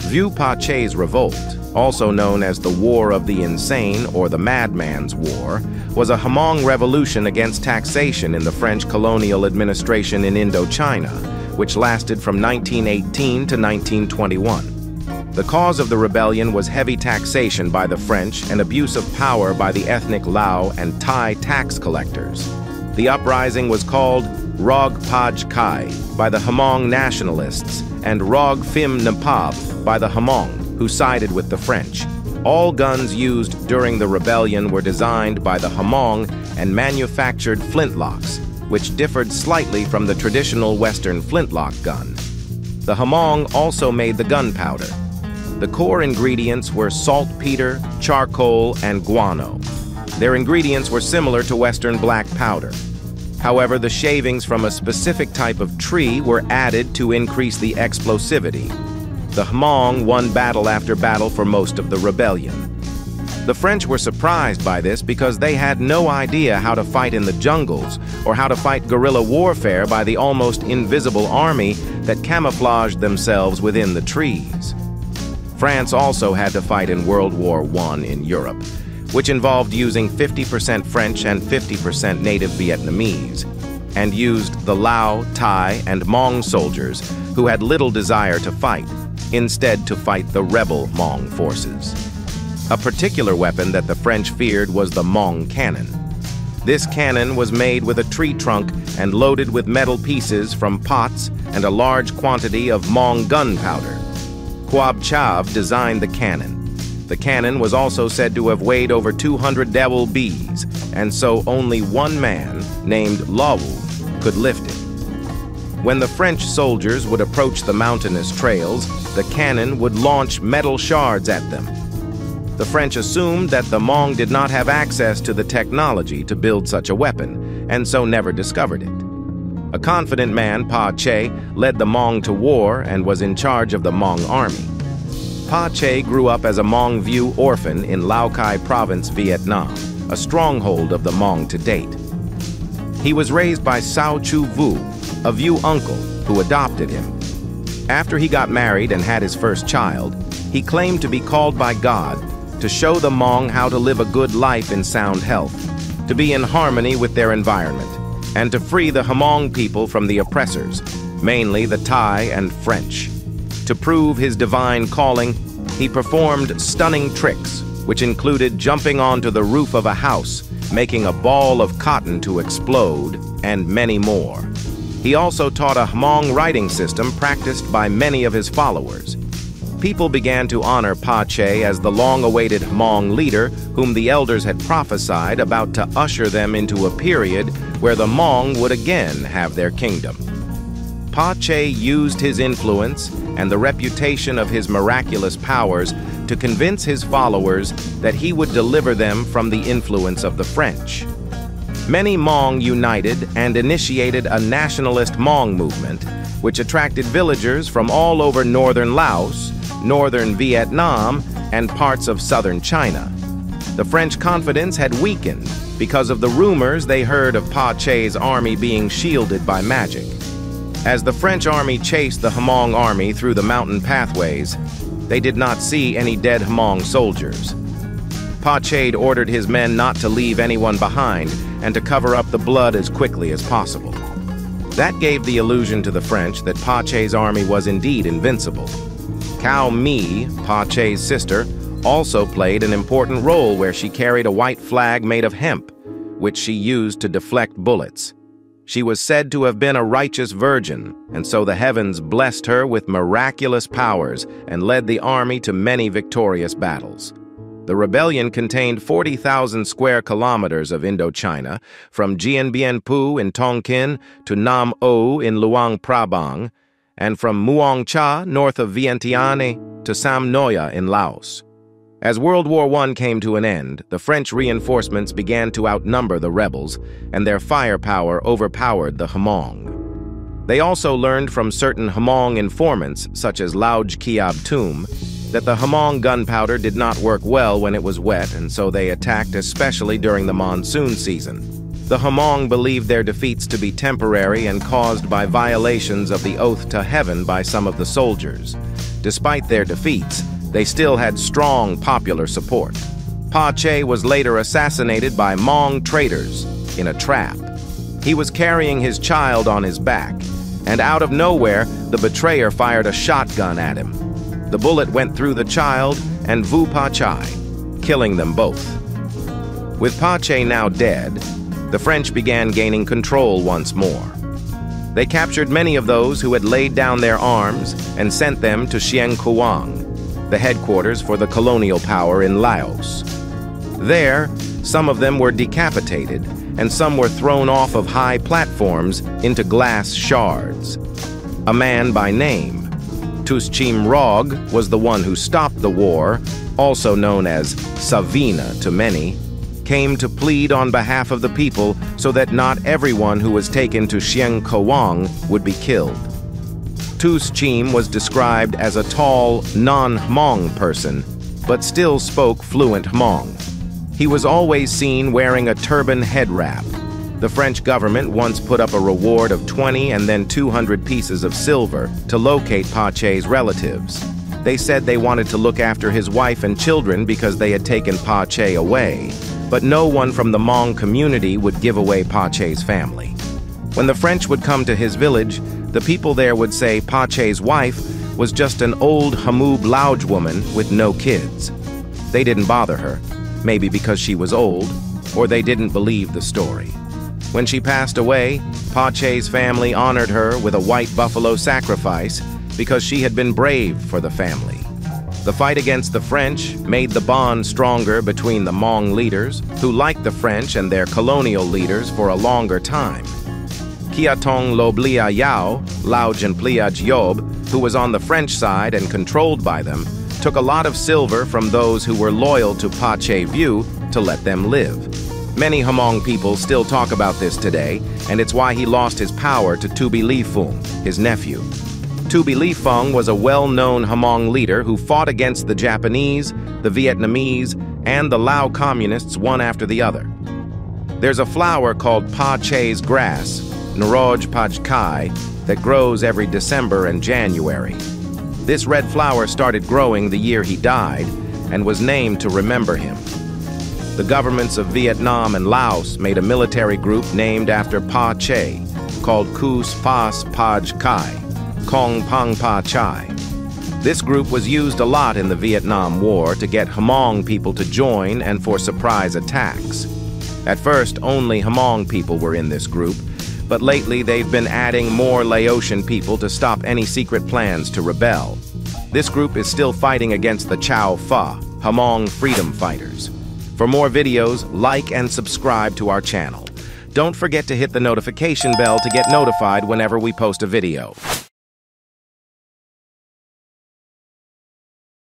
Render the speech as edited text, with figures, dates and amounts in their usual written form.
Vieux Pachay's revolt, also known as the War of the Insane or the Madman's War, was a Hmong revolution against taxation in the French colonial administration in Indochina, which lasted from 1918 to 1921. The cause of the rebellion was heavy taxation by the French and abuse of power by the ethnic Lao and Thai tax collectors. The uprising was called Rog Paj Kai by the Hmong nationalists and Rog Phim Napab by the Hmong, who sided with the French. All guns used during the rebellion were designed by the Hmong and manufactured flintlocks, which differed slightly from the traditional Western flintlock gun. The Hmong also made the gunpowder. The core ingredients were saltpeter, charcoal, and guano. Their ingredients were similar to Western black powder. However, the shavings from a specific type of tree were added to increase the explosivity. The Hmong won battle after battle for most of the rebellion. The French were surprised by this because they had no idea how to fight in the jungles or how to fight guerrilla warfare by the almost invisible army that camouflaged themselves within the trees. France also had to fight in World War I in Europe, which involved using 50% French and 50% native Vietnamese, and used the Lao, Thai, and Hmong soldiers who had little desire to fight, instead to fight the rebel Hmong forces. A particular weapon that the French feared was the Hmong cannon. This cannon was made with a tree trunk and loaded with metal pieces from pots and a large quantity of Hmong gunpowder. Quob Chav designed the cannon. The cannon was also said to have weighed over 200 devil bees, and so only one man, named Lawu, could lift it. When the French soldiers would approach the mountainous trails, the cannon would launch metal shards at them. The French assumed that the Hmong did not have access to the technology to build such a weapon, and so never discovered it. A confident man, Pa Chay, led the Hmong to war and was in charge of the Hmong army. Pa Chay grew up as a Hmong Vieux orphan in Lao Cai Province, Vietnam, a stronghold of the Hmong to date. He was raised by Sao Chu Vu, a Vieux uncle who adopted him. After he got married and had his first child, he claimed to be called by God to show the Hmong how to live a good life in sound health, to be in harmony with their environment, and to free the Hmong people from the oppressors, mainly the Thai and French. To prove his divine calling, he performed stunning tricks, which included jumping onto the roof of a house, making a ball of cotton to explode, and many more. He also taught a Hmong writing system practiced by many of his followers. People began to honor Pa Chay as the long-awaited Hmong leader whom the elders had prophesied about to usher them into a period where the Hmong would again have their kingdom. Pa Chay used his influence and the reputation of his miraculous powers to convince his followers that he would deliver them from the influence of the French. Many Hmong united and initiated a nationalist Hmong movement, which attracted villagers from all over northern Laos, northern Vietnam, and parts of southern China. The French confidence had weakened because of the rumors they heard of Pa Chay's army being shielded by magic. As the French army chased the Hmong army through the mountain pathways, they did not see any dead Hmong soldiers. Pa Chay ordered his men not to leave anyone behind and to cover up the blood as quickly as possible. That gave the illusion to the French that Pa Chay's army was indeed invincible. Cao Mi, Pa Chay's sister, also played an important role where she carried a white flag made of hemp, which she used to deflect bullets. She was said to have been a righteous virgin, and so the heavens blessed her with miraculous powers and led the army to many victorious battles. The rebellion contained 40,000 square kilometers of Indochina, from Dien Bien Phu in Tonkin to Nam O in Luang Prabang, and from Muang Cha, north of Vientiane, to Sam Noya in Laos. As World War I came to an end, the French reinforcements began to outnumber the rebels, and their firepower overpowered the Hmong. They also learned from certain Hmong informants, such as Lauj Kiab Tum, that the Hmong gunpowder did not work well when it was wet, and so they attacked especially during the monsoon season. The Hmong believed their defeats to be temporary and caused by violations of the oath to heaven by some of the soldiers. Despite their defeats, they still had strong popular support. Chay was later assassinated by Hmong traders in a trap. He was carrying his child on his back, and out of nowhere, the betrayer fired a shotgun at him. The bullet went through the child and Vu Chay, killing them both. With Chay now dead, the French began gaining control once more. They captured many of those who had laid down their arms and sent them to Kuang, the headquarters for the colonial power in Laos. There, some of them were decapitated, and some were thrown off of high platforms into glass shards. A man by name, Tuschim Rog, was the one who stopped the war, also known as Savina to many, came to plead on behalf of the people so that not everyone who was taken to Kuang would be killed. Tuschim was described as a tall, non-Hmong person, but still spoke fluent Hmong. He was always seen wearing a turban head wrap. The French government once put up a reward of 20 and then 200 pieces of silver to locate Chay's relatives. They said they wanted to look after his wife and children because they had taken Chay away, but no one from the Hmong community would give away Chay's family. When the French would come to his village, the people there would say Chay's wife was just an old Hamub Lauj woman with no kids. They didn't bother her, maybe because she was old, or they didn't believe the story. When she passed away, Chay's family honored her with a white buffalo sacrifice because she had been brave for the family. The fight against the French made the bond stronger between the Hmong leaders, who liked the French and their colonial leaders for a longer time. Kiatong Lo Blia Yao, Lauj Pliaj Yob, who was on the French side and controlled by them, took a lot of silver from those who were loyal to Chay View to let them live. Many Hmong people still talk about this today, and it's why he lost his power to Tubi Lifung, his nephew. Tubi Lifung was a well-known Hmong leader who fought against the Japanese, the Vietnamese, and the Lao communists one after the other. There's a flower called Chay's grass, Naroj Pajkai, that grows every December and January. This red flower started growing the year he died and was named to remember him. The governments of Vietnam and Laos made a military group named after Chay, called Kus Pas Paj Kai, Kong Pang Pa Chai. This group was used a lot in the Vietnam War to get Hmong people to join and for surprise attacks. At first, only Hmong people were in this group, but lately they've been adding more Laotian people to stop any secret plans to rebel. This group is still fighting against the Chow Pha, Hmong freedom fighters. For more videos, like and subscribe to our channel. Don't forget to hit the notification bell to get notified whenever we post a video.